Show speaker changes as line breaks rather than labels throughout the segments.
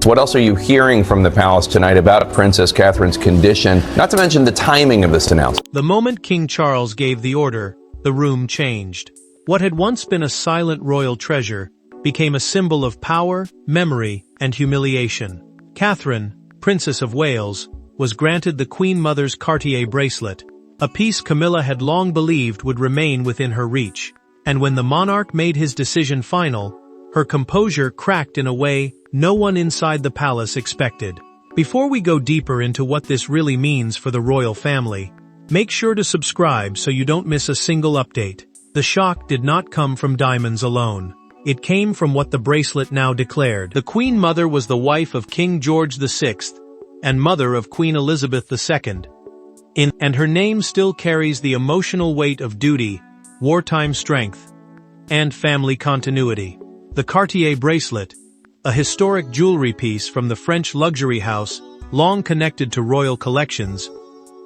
What else are you hearing from the palace tonight about Princess Catherine's condition, not to mention the timing of this announcement?
The moment King Charles gave the order, the room changed. What had once been a silent royal treasure became a symbol of power, memory, and humiliation. Catherine, Princess of Wales, was granted the Queen Mother's Cartier Bracelet, a piece Camilla had long believed would remain within her reach. And when the monarch made his decision final, her composure cracked in a way no one inside the palace expected. Before we go deeper into what this really means for the royal family, make sure to subscribe so you don't miss a single update. The shock did not come from diamonds alone. It came from what the bracelet now declared. The Queen Mother was the wife of King George VI and mother of Queen Elizabeth II. And her name still carries the emotional weight of duty, wartime strength, and family continuity. The Cartier Bracelet, a historic jewelry piece from the French luxury house long connected to royal collections,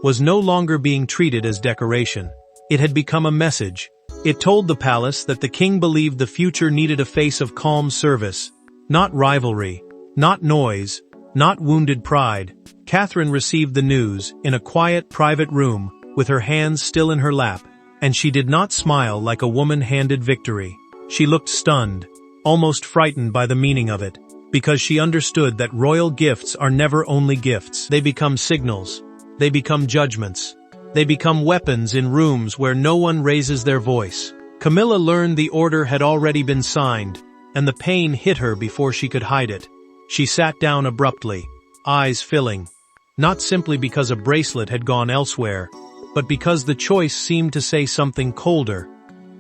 was no longer being treated as decoration. It had become a message. It told the palace that the king believed the future needed a face of calm service, not rivalry, not noise, not wounded pride. Catherine received the news in a quiet private room with her hands still in her lap, and she did not smile like a woman handed victory. She looked stunned, almost frightened by the meaning of it, because she understood that royal gifts are never only gifts. They become signals. They become judgments. They become weapons in rooms where no one raises their voice. Camilla learned the order had already been signed, and the pain hit her before she could hide it. She sat down abruptly, eyes filling, not simply because a bracelet had gone elsewhere, but because the choice seemed to say something colder,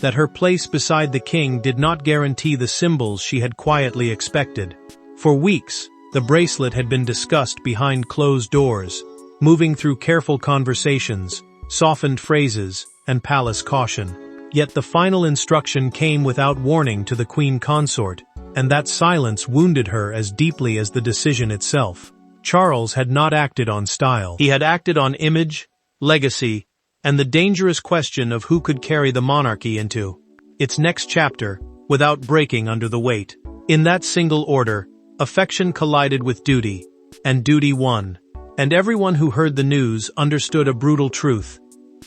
that her place beside the king did not guarantee the symbols she had quietly expected. For weeks, the bracelet had been discussed behind closed doors, moving through careful conversations, softened phrases, and palace caution. Yet the final instruction came without warning to the queen consort, and that silence wounded her as deeply as the decision itself. Charles had not acted on style. He had acted on image, legacy, and the dangerous question of who could carry the monarchy into its next chapter without breaking under the weight. In that single order, affection collided with duty, and duty won. And everyone who heard the news understood a brutal truth.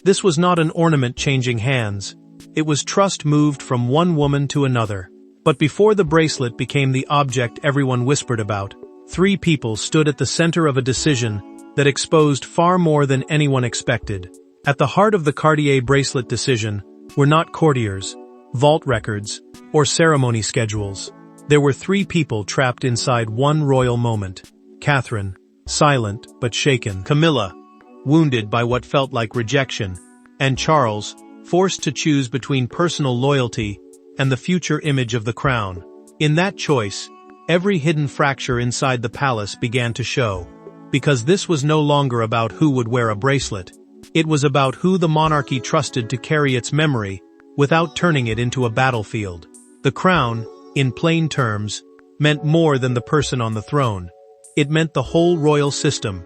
This was not an ornament changing hands. It was trust moved from one woman to another. But before the bracelet became the object everyone whispered about, three people stood at the center of a decision that exposed far more than anyone expected. At the heart of the Cartier bracelet decision were not courtiers, vault records, or ceremony schedules. There were three people trapped inside one royal moment: Catherine, silent but shaken; Camilla, wounded by what felt like rejection; and Charles, forced to choose between personal loyalty and the future image of the crown. In that choice, every hidden fracture inside the palace began to show, because this was no longer about who would wear a bracelet. It was about who the monarchy trusted to carry its memory without turning it into a battlefield. The crown, in plain terms, meant more than the person on the throne. It meant the whole royal system,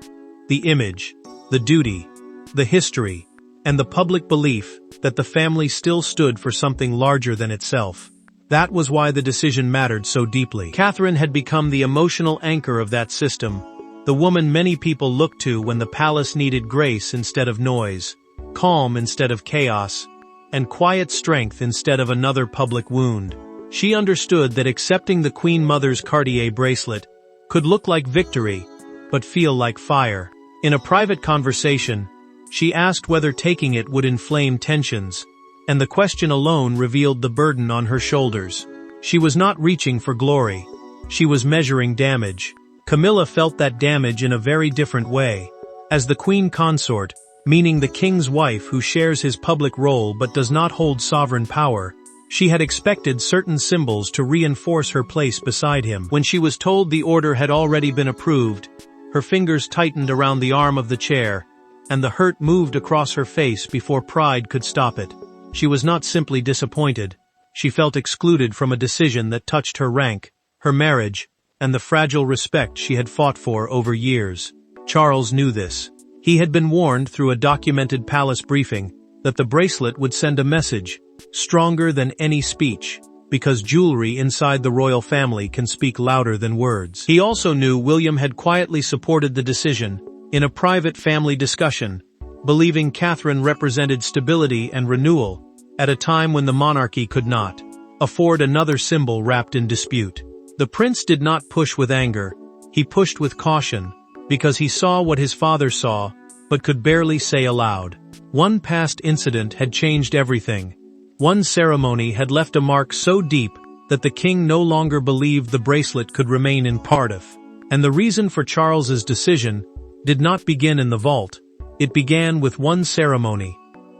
the image, the duty, the history, and the public belief that the family still stood for something larger than itself. That was why the decision mattered so deeply. Catherine had become the emotional anchor of that system, the woman many people looked to when the palace needed grace instead of noise, calm instead of chaos, and quiet strength instead of another public wound. She understood that accepting the Queen Mother's Cartier bracelet could look like victory, but feel like fire. In a private conversation, she asked whether taking it would inflame tensions, and the question alone revealed the burden on her shoulders. She was not reaching for glory. She was measuring damage. Camilla felt that damage in a very different way. As the queen consort, meaning the king's wife who shares his public role but does not hold sovereign power, she had expected certain symbols to reinforce her place beside him. When she was told the order had already been approved, her fingers tightened around the arm of the chair, and the hurt moved across her face before pride could stop it. She was not simply disappointed. She felt excluded from a decision that touched her rank, her marriage, and the fragile respect she had fought for over years. Charles knew this. He had been warned through a documented palace briefing that the bracelet would send a message, stronger than any speech. because jewelry inside the royal family can speak louder than words. He also knew William had quietly supported the decision in a private family discussion, believing Catherine represented stability and renewal at a time when the monarchy could not afford another symbol wrapped in dispute. The prince did not push with anger, he pushed with caution, because he saw what his father saw, but could barely say aloud. One past incident had changed everything. One ceremony had left a mark so deep that the king no longer believed the bracelet could remain in Cardiff. And the reason for Charles's decision did not begin in the vault. It began with one ceremony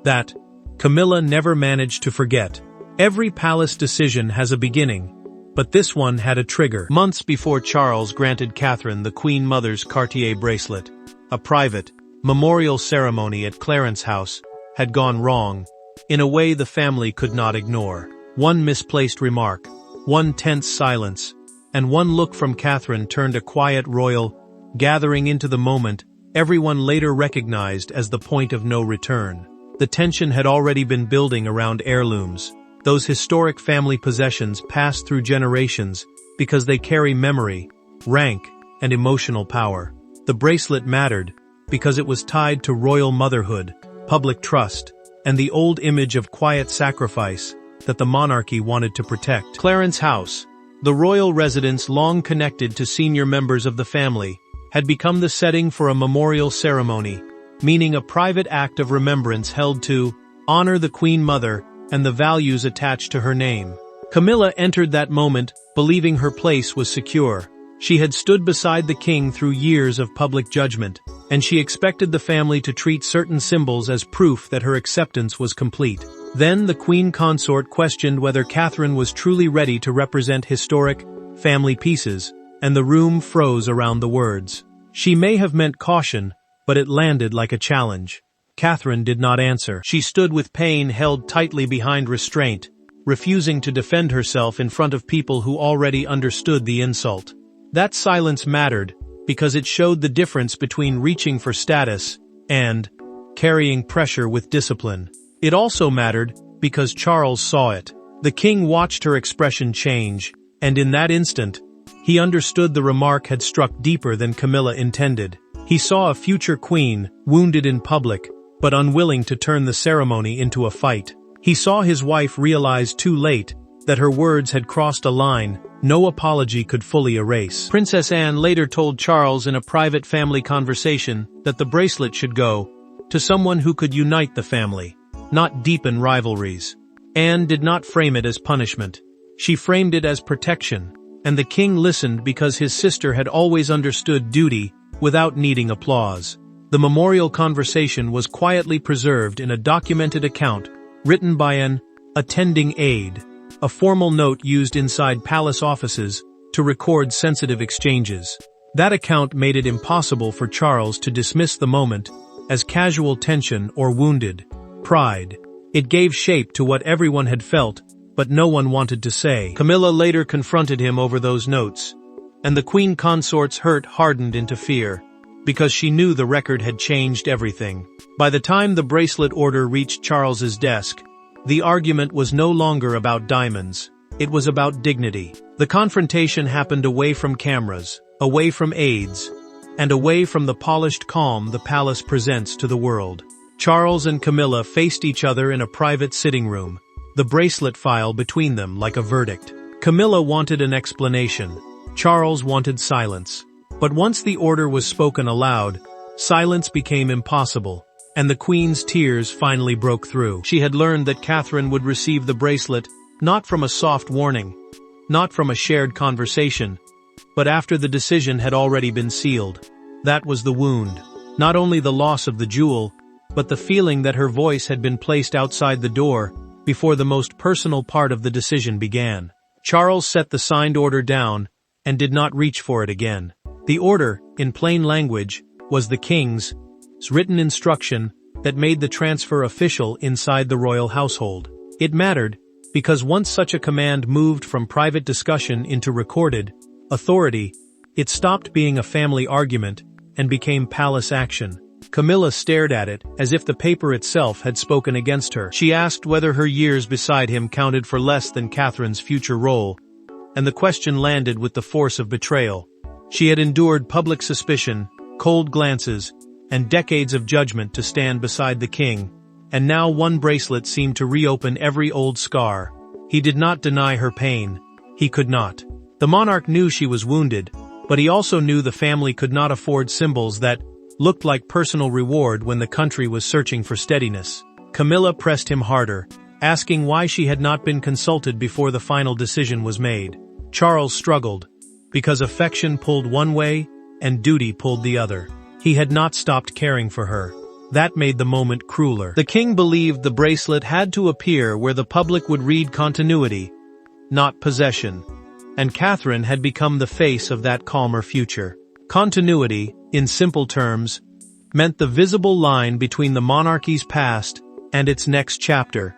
that Camilla never managed to forget. Every palace decision has a beginning, but this one had a trigger. Months before Charles granted Catherine the Queen Mother's Cartier bracelet, a private, memorial ceremony at Clarence House had gone wrong in a way the family could not ignore. One misplaced remark, one tense silence, and one look from Catherine turned a quiet royal gathering into the moment everyone later recognized as the point of no return. The tension had already been building around heirlooms. Those historic family possessions pass through generations because they carry memory, rank, and emotional power. The bracelet mattered because it was tied to royal motherhood, public trust, and the old image of quiet sacrifice that the monarchy wanted to protect. Clarence House, the royal residence long connected to senior members of the family, had become the setting for a memorial ceremony, meaning a private act of remembrance held to honor the Queen Mother and the values attached to her name. Camilla entered that moment believing her place was secure. She had stood beside the king through years of public judgment, and she expected the family to treat certain symbols as proof that her acceptance was complete. Then the queen consort questioned whether Catherine was truly ready to represent historic family pieces, and the room froze around the words. She may have meant caution, but it landed like a challenge. Catherine did not answer. She stood with pain held tightly behind restraint, refusing to defend herself in front of people who already understood the insult. That silence mattered because it showed the difference between reaching for status and carrying pressure with discipline. It also mattered because Charles saw it. The king watched her expression change, and in that instant, he understood the remark had struck deeper than Camilla intended. He saw a future queen, wounded in public, but unwilling to turn the ceremony into a fight. He saw his wife realize too late that her words had crossed a line no apology could fully erase. Princess Anne later told Charles in a private family conversation that the bracelet should go to someone who could unite the family, not deepen rivalries. Anne did not frame it as punishment. She framed it as protection, and the king listened because his sister had always understood duty without needing applause. The memorial conversation was quietly preserved in a documented account written by an attending aide, a formal note used inside palace offices to record sensitive exchanges. That account made it impossible for Charles to dismiss the moment as casual tension or wounded pride. It gave shape to what everyone had felt, but no one wanted to say. Camilla later confronted him over those notes, and the queen consort's hurt hardened into fear, because she knew the record had changed everything. By the time the bracelet order reached Charles's desk, the argument was no longer about diamonds. It was about dignity. The confrontation happened away from cameras, away from aides, and away from the polished calm the palace presents to the world. Charles and Camilla faced each other in a private sitting room, the bracelet file between them like a verdict. Camilla wanted an explanation. Charles wanted silence. But once the order was spoken aloud, silence became impossible, and the queen's tears finally broke through. She had learned that Catherine would receive the bracelet not from a soft warning, not from a shared conversation, but after the decision had already been sealed. That was the wound. Not only the loss of the jewel, but the feeling that her voice had been placed outside the door before the most personal part of the decision began. Charles set the signed order down and did not reach for it again. The order, in plain language, was the king's written instruction that made the transfer official inside the royal household. It mattered because once such a command moved from private discussion into recorded authority, it stopped being a family argument and became palace action. Camilla stared at it, as if the paper itself had spoken against her. She asked whether her years beside him counted for less than Catherine's future role, and the question landed with the force of betrayal. She had endured public suspicion, cold glances, and decades of judgment to stand beside the king, and now one bracelet seemed to reopen every old scar. He did not deny her pain. He could not. The monarch knew she was wounded, but he also knew the family could not afford symbols that looked like personal reward when the country was searching for steadiness. Camilla pressed him harder, asking why she had not been consulted before the final decision was made. Charles struggled, because affection pulled one way and duty pulled the other. He had not stopped caring for her. That made the moment crueler. The king believed the bracelet had to appear where the public would read continuity, not possession, and Catherine had become the face of that calmer future. Continuity, in simple terms, meant the visible line between the monarchy's past and its next chapter,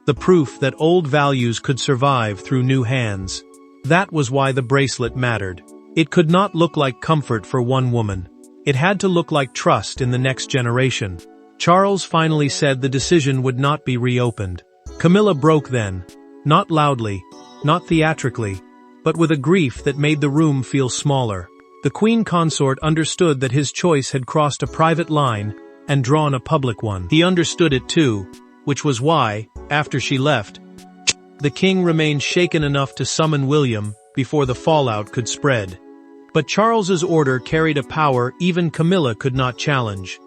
the proof that old values could survive through new hands. That was why the bracelet mattered. It could not look like comfort for one woman. It had to look like trust in the next generation. Charles finally said the decision would not be reopened. Camilla broke then, not loudly, not theatrically, but with a grief that made the room feel smaller. The queen consort understood that his choice had crossed a private line and drawn a public one. He understood it too, which was why, after she left, the king remained shaken enough to summon William before the fallout could spread. But Charles's order carried a power even Camilla could not challenge,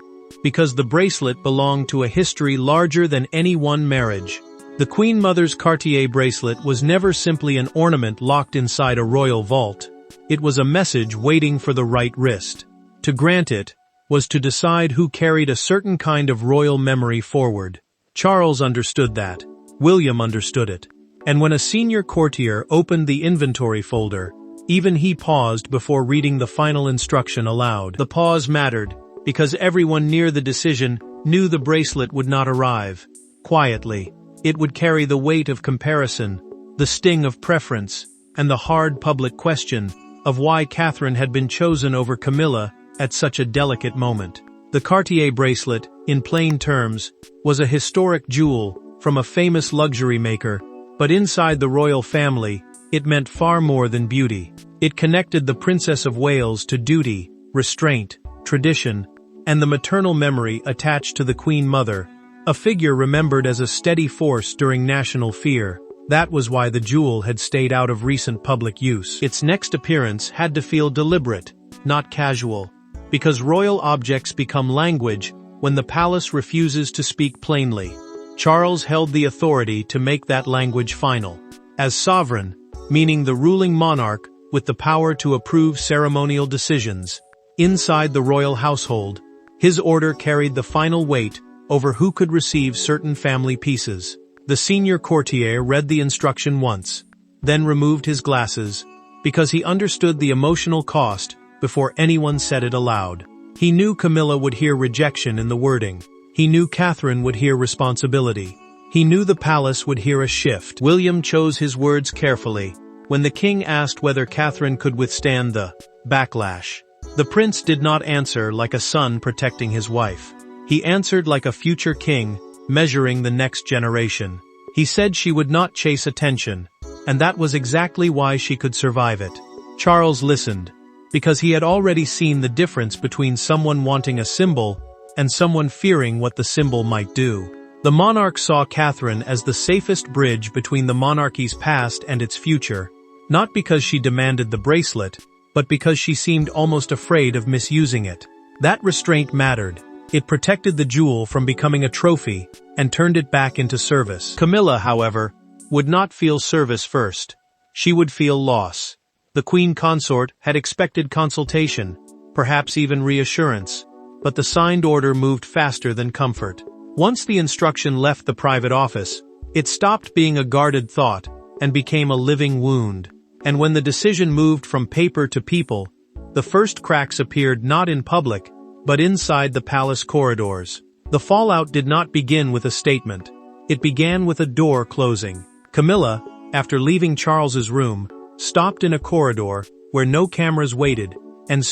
because the bracelet belonged to a history larger than any one marriage. The Queen Mother's Cartier bracelet was never simply an ornament locked inside a royal vault. It was a message waiting for the right wrist. To grant it was to decide who carried a certain kind of royal memory forward. Charles understood that. William understood it. And when a senior courtier opened the inventory folder, even he paused before reading the final instruction aloud. The pause mattered, because everyone near the decision knew the bracelet would not arrive quietly. It would carry the weight of comparison, the sting of preference, and the hard public question of why Catherine had been chosen over Camilla at such a delicate moment. The Cartier bracelet, in plain terms, was a historic jewel from a famous luxury maker, but inside the royal family, it meant far more than beauty. It connected the Princess of Wales to duty, restraint, tradition, and the maternal memory attached to the Queen Mother, a figure remembered as a steady force during national fear. That was why the jewel had stayed out of recent public use. Its next appearance had to feel deliberate, not casual, because royal objects become language when the palace refuses to speak plainly. Charles held the authority to make that language final. As sovereign, meaning the ruling monarch with the power to approve ceremonial decisions, inside the royal household, his order carried the final weight over who could receive certain family pieces. The senior courtier read the instruction once, then removed his glasses, because he understood the emotional cost before anyone said it aloud. He knew Camilla would hear rejection in the wording. He knew Catherine would hear responsibility. He knew the palace would hear a shift. William chose his words carefully. When the king asked whether Catherine could withstand the backlash, the prince did not answer like a son protecting his wife. He answered like a future king, measuring the next generation. He said she would not chase attention, and that was exactly why she could survive it. Charles listened, because he had already seen the difference between someone wanting a symbol and someone fearing what the symbol might do. The monarch saw Catherine as the safest bridge between the monarchy's past and its future, not because she demanded the bracelet, but because she seemed almost afraid of misusing it. That restraint mattered. It protected the jewel from becoming a trophy and turned it back into service. Camilla, however, would not feel service first. She would feel loss. The queen consort had expected consultation, perhaps even reassurance, but the signed order moved faster than comfort. Once the instruction left the private office, it stopped being a guarded thought and became a living wound. And when the decision moved from paper to people, the first cracks appeared not in public, but inside the palace corridors. The fallout did not begin with a statement. It began with a door closing. Camilla, after leaving Charles's room, stopped in a corridor where no cameras waited, and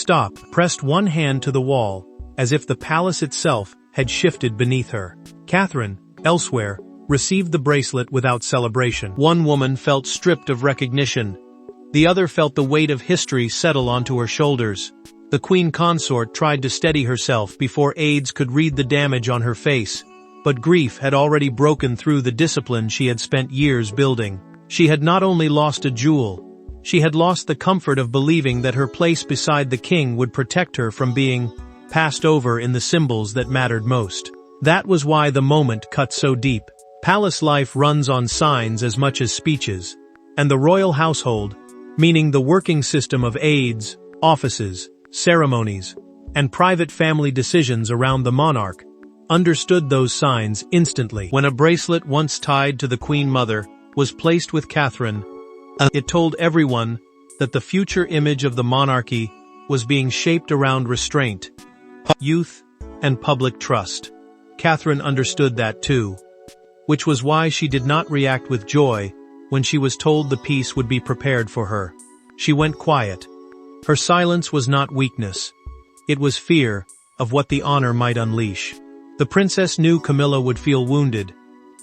pressed one hand to the wall, as if the palace itself had shifted beneath her. Catherine, elsewhere, received the bracelet without celebration. One woman felt stripped of recognition. The other felt the weight of history settle onto her shoulders. The queen consort tried to steady herself before aides could read the damage on her face, but grief had already broken through the discipline she had spent years building. She had not only lost a jewel, she had lost the comfort of believing that her place beside the king would protect her from being passed over in the symbols that mattered most. That was why the moment cut so deep. Palace life runs on signs as much as speeches, and the royal household, meaning the working system of aides, offices, ceremonies, and private family decisions around the monarch, understood those signs instantly. When a bracelet once tied to the Queen Mother was placed with Catherine, it told everyone that the future image of the monarchy was being shaped around restraint, youth, and public trust. Catherine understood that too, which was why she did not react with joy when she was told the piece would be prepared for her. She went quiet. Her silence was not weakness. It was fear of what the honor might unleash. The princess knew Camilla would feel wounded,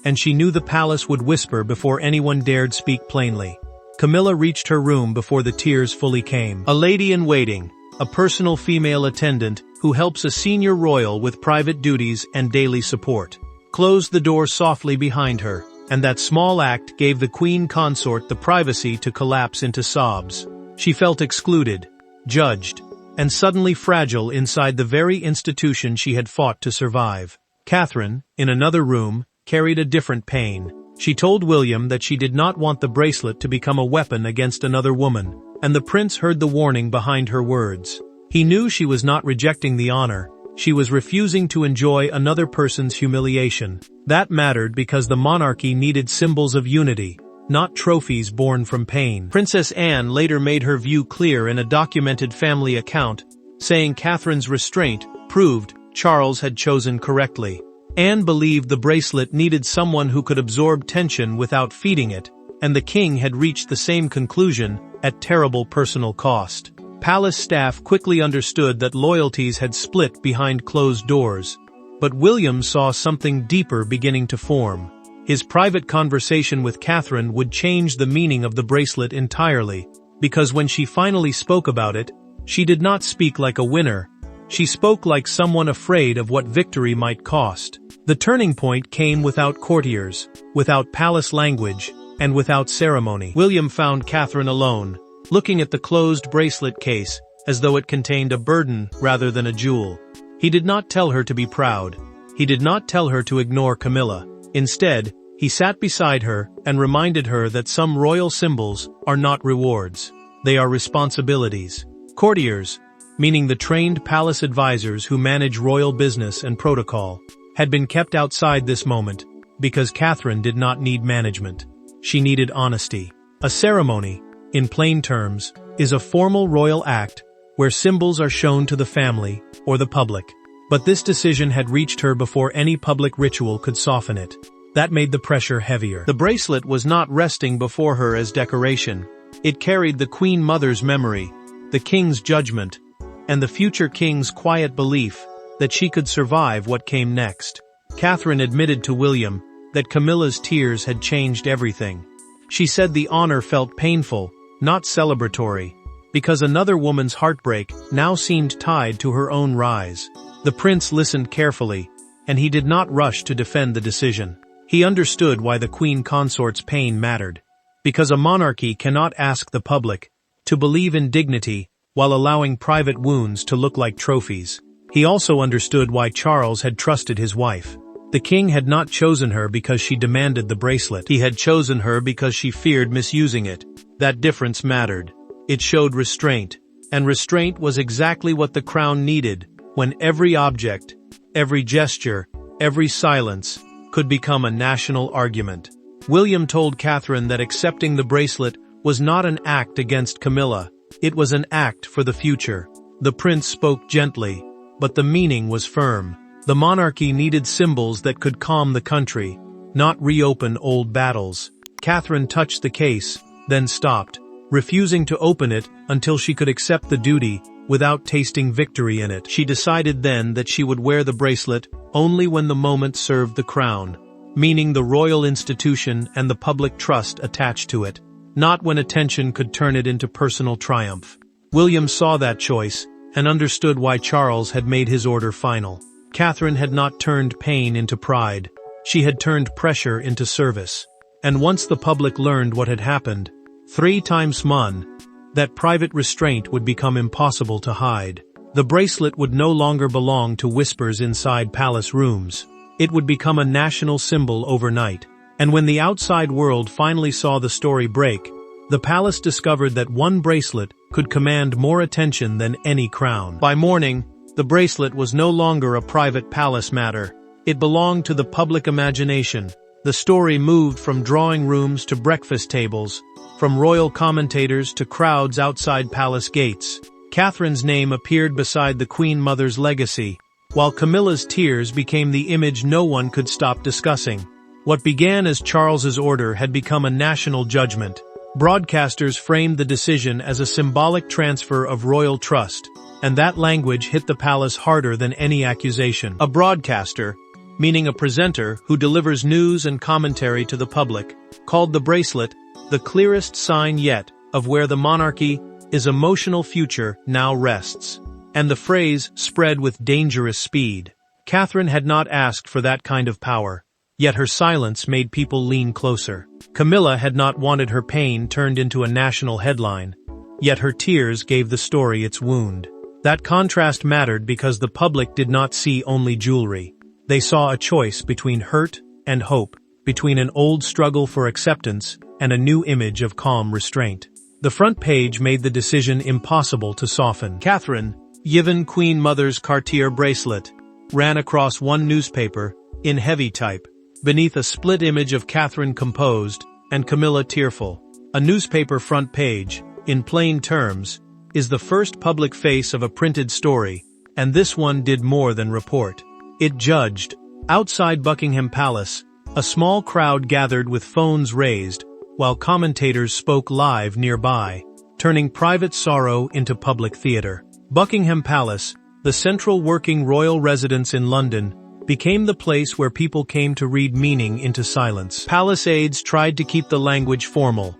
and she knew the palace would whisper before anyone dared speak plainly. Camilla reached her room before the tears fully came. A lady-in-waiting, a personal female attendant who helps a senior royal with private duties and daily support, closed the door softly behind her, and that small act gave the queen consort the privacy to collapse into sobs. She felt excluded, judged, and suddenly fragile inside the very institution she had fought to survive. Catherine, in another room, carried a different pain. She told William that she did not want the bracelet to become a weapon against another woman, and the prince heard the warning behind her words. He knew she was not rejecting the honor, she was refusing to enjoy another person's humiliation. That mattered because the monarchy needed symbols of unity, not trophies born from pain. Princess Anne later made her view clear in a documented family account, saying Catherine's restraint proved Charles had chosen correctly. Anne believed the bracelet needed someone who could absorb tension without feeding it, and the king had reached the same conclusion at terrible personal cost. Palace staff quickly understood that loyalties had split behind closed doors, but William saw something deeper beginning to form. His private conversation with Catherine would change the meaning of the bracelet entirely, because when she finally spoke about it, she did not speak like a winner. She spoke like someone afraid of what victory might cost. The turning point came without courtiers, without palace language, and without ceremony. William found Catherine alone, looking at the closed bracelet case as though it contained a burden rather than a jewel. He did not tell her to be proud. He did not tell her to ignore Camilla. Instead, he sat beside her and reminded her that some royal symbols are not rewards. They are responsibilities. Courtiers, meaning the trained palace advisors who manage royal business and protocol, had been kept outside this moment because Catherine did not need management. She needed honesty. A ceremony, in plain terms, is a formal royal act where symbols are shown to the family or the public. But this decision had reached her before any public ritual could soften it. That made the pressure heavier. The bracelet was not resting before her as decoration. It carried the Queen Mother's memory, the king's judgment, and the future king's quiet belief that she could survive what came next. Catherine admitted to William that Camilla's tears had changed everything. She said the honor felt painful, not celebratory, because another woman's heartbreak now seemed tied to her own rise. The prince listened carefully, and he did not rush to defend the decision. He understood why the queen consort's pain mattered, because a monarchy cannot ask the public to believe in dignity while allowing private wounds to look like trophies. He also understood why Charles had trusted his wife. The king had not chosen her because she demanded the bracelet. He had chosen her because she feared misusing it. That difference mattered. It showed restraint, and restraint was exactly what the crown needed when every object, every gesture, every silence could become a national argument. William told Catherine that accepting the bracelet was not an act against Camilla. It was an act for the future. The prince spoke gently, but the meaning was firm. The monarchy needed symbols that could calm the country, not reopen old battles. Catherine touched the case, then stopped, refusing to open it until she could accept the duty without tasting victory in it. She decided then that she would wear the bracelet only when the moment served the crown, meaning the royal institution and the public trust attached to it, not when attention could turn it into personal triumph. William saw that choice and understood why Charles had made his order final. Catherine had not turned pain into pride. She had turned pressure into service. And once the public learned what had happened, 3 times one, that private restraint would become impossible to hide. The bracelet would no longer belong to whispers inside palace rooms. It would become a national symbol overnight. And when the outside world finally saw the story break, the palace discovered that one bracelet could command more attention than any crown. By morning, the bracelet was no longer a private palace matter. It belonged to the public imagination. The story moved from drawing rooms to breakfast tables, from royal commentators to crowds outside palace gates. Catherine's name appeared beside the Queen Mother's legacy, while Camilla's tears became the image no one could stop discussing. What began as Charles's order had become a national judgment. Broadcasters framed the decision as a symbolic transfer of royal trust, and that language hit the palace harder than any accusation. A broadcaster, meaning a presenter who delivers news and commentary to the public, called the bracelet the clearest sign yet of where the monarchy's emotional future now rests. And the phrase spread with dangerous speed. Catherine had not asked for that kind of power, yet her silence made people lean closer. Camilla had not wanted her pain turned into a national headline, yet her tears gave the story its wound. That contrast mattered because the public did not see only jewelry. They saw a choice between hurt and hope, between an old struggle for acceptance and a new image of calm restraint. The front page made the decision impossible to soften. Catherine, given Queen Mother's Cartier bracelet, ran across one newspaper, in heavy type, beneath a split image of Catherine composed and Camilla tearful. A newspaper front page, in plain terms, is the first public face of a printed story, and this one did more than report. It judged. Outside Buckingham Palace, a small crowd gathered with phones raised, while commentators spoke live nearby, turning private sorrow into public theater. Buckingham Palace, the central working royal residence in London, became the place where people came to read meaning into silence. Palace aides tried to keep the language formal,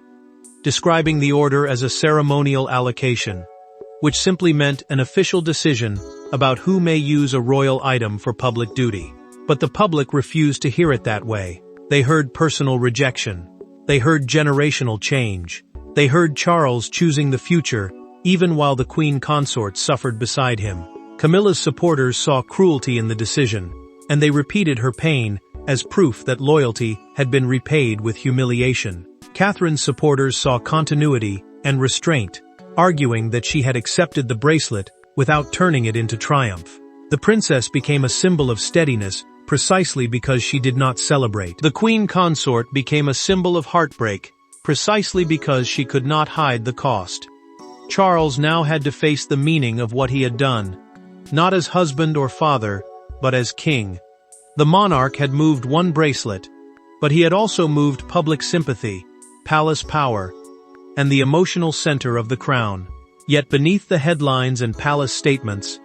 describing the order as a ceremonial allocation, which simply meant an official decision about who may use a royal item for public duty. But the public refused to hear it that way. They heard personal rejection. They heard generational change. They heard Charles choosing the future, even while the Queen Consort suffered beside him. Camilla's supporters saw cruelty in the decision, and they repeated her pain as proof that loyalty had been repaid with humiliation. Catherine's supporters saw continuity and restraint, arguing that she had accepted the bracelet without turning it into triumph. The princess became a symbol of steadiness precisely because she did not celebrate. The Queen Consort became a symbol of heartbreak precisely because she could not hide the cost. Charles now had to face the meaning of what he had done, not as husband or father, but as king. The monarch had moved one bracelet, but he had also moved public sympathy, palace power, and the emotional center of the crown. Yet beneath the headlines and palace statements,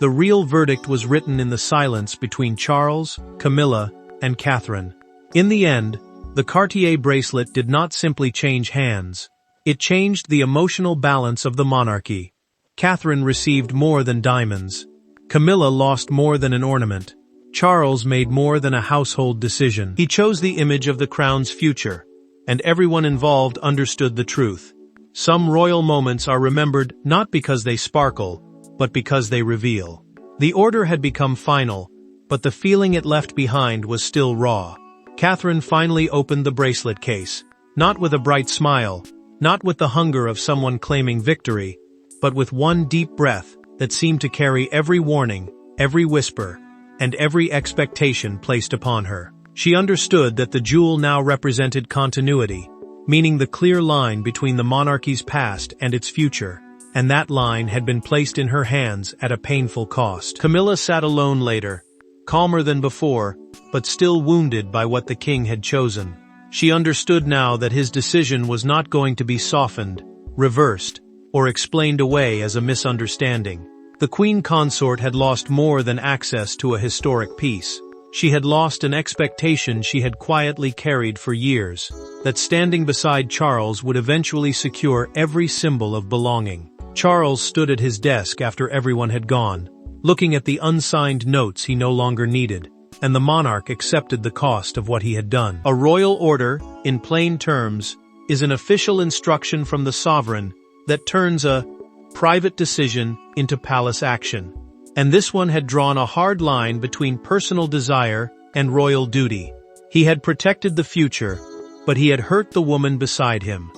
the real verdict was written in the silence between Charles, Camilla, and Catherine. In the end, the Cartier bracelet did not simply change hands. It changed the emotional balance of the monarchy. Catherine received more than diamonds. Camilla lost more than an ornament. Charles made more than a household decision. He chose the image of the crown's future, and everyone involved understood the truth. Some royal moments are remembered not because they sparkle, but because they reveal. The order had become final, but the feeling it left behind was still raw. Catherine finally opened the bracelet case, not with a bright smile, not with the hunger of someone claiming victory, but with one deep breath that seemed to carry every warning, every whisper, and every expectation placed upon her. She understood that the jewel now represented continuity, meaning the clear line between the monarchy's past and its future, and that line had been placed in her hands at a painful cost. Camilla sat alone later, calmer than before, but still wounded by what the king had chosen. She understood now that his decision was not going to be softened, reversed, or explained away as a misunderstanding. The queen consort had lost more than access to a historic piece. She had lost an expectation she had quietly carried for years, that standing beside Charles would eventually secure every symbol of belonging. Charles stood at his desk after everyone had gone, looking at the unsigned notes he no longer needed, and the monarch accepted the cost of what he had done. A royal order, in plain terms, is an official instruction from the sovereign that turns a private decision into palace action. And this one had drawn a hard line between personal desire and royal duty. He had protected the future, but he had hurt the woman beside him.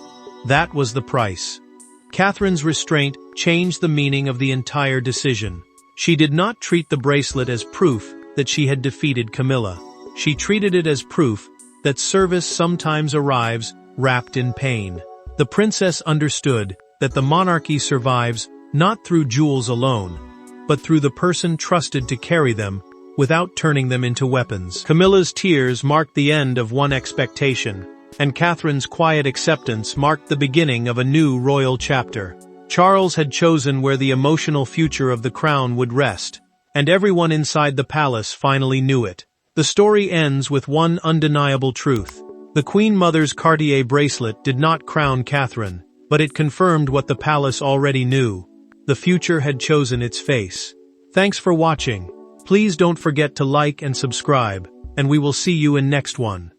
That was the price. Catherine's restraint changed the meaning of the entire decision. She did not treat the bracelet as proof that she had defeated Camilla. She treated it as proof that service sometimes arrives wrapped in pain. The princess understood that the monarchy survives not through jewels alone, but through the person trusted to carry them without turning them into weapons. Camilla's tears marked the end of one expectation, and Catherine's quiet acceptance marked the beginning of a new royal chapter. Charles had chosen where the emotional future of the crown would rest, and everyone inside the palace finally knew it. The story ends with one undeniable truth. The Queen Mother's Cartier bracelet did not crown Catherine, but it confirmed what the palace already knew. The future had chosen its face. Thanks for watching. Please don't forget to like and subscribe, and we will see you in next one.